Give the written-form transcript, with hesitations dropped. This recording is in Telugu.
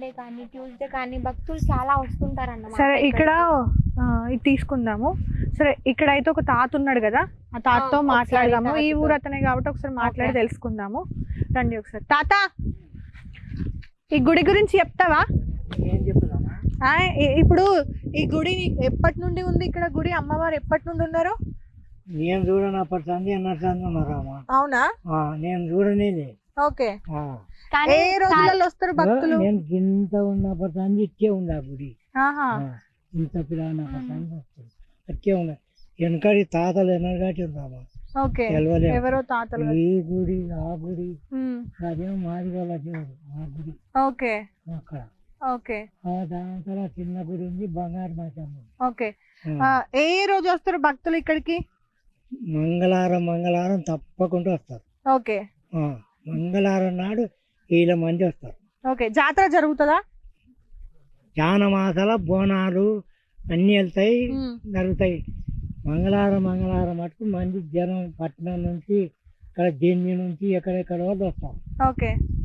సండే కానీ ట్యూస్డే కానీ భక్తులు చాలా వస్తుంటారన్నమాట. సరే ఇక్కడ ఇక్కడికి. ఇది తీసుకుందాము. సరే ఇక్కడైతే ఒక తాత ఉన్నాడు కదా, ఆ తాతతో ఒకసారి మాట్లాడదాము. ఈ తాతతో. ఊరు అతనే కాబట్టి ఒకసారి మాట్లాడి ఓకే. తెలుసుకుందాము. రండి ఒకసారి. తాత, ఈ గుడి గురించి చెప్తావా? ఏం చెప్తామా? ఇప్పుడు ఈ గుడి ఎప్పటి నుండి ఉంది? ఇక్కడ గుడి అమ్మవారు ఎప్పటి నుండి ఉన్నారు? నేను చూడనప్పటి సంది అన్నట్టు సంది ఉన్నారామా. అవునా? నేను చూడనే లేదు. ఓకే. కానీ ఏ రోజులలో వస్తారు భక్తులు? నేను ఇంత ఉన్నప్పటి సంది ఇచ్చే ఉంది ఆ గుడి. ఆహా. ఇంత పిల్లన్నప్పటి సంది వస్తుంది అట్టే ఉన్నాయి. వెనకడి తాతలు వెనకటి ఉందామా. ఓకే. తెలవలేదు. ఎవరో తాతలు. ఈ గుడి ఆ గుడి ఉమ్. అదేమో మాది వాళ్ళ దేవుడు ఆ గుడి ఓకే. అక్కడ. ఓకే. దాంట్లో చిన్న గుడి ఉంది, బంగారు మాచమ్మ. ఓకే. ఏ రోజు వస్తారు భక్తులు ఇక్కడికి? మంగళవారం తప్పకుండా వస్తారు. ఓకే. మంగళవారం నాడు వీళ్ళ మంది వస్తారు. ఓకే. జాతర జరుగుతుందా? జానమాసాల బోనాలు అన్నీ వెళ్తాయి, ఉమ్. జరుగుతాయి. మంగళవారం మటుకు మంది జనం పట్టణం నుంచి ఇక్కడ జెన్ని నుంచి ఎక్కడెక్కడ వాళ్ళు వస్తారు. ఓకే.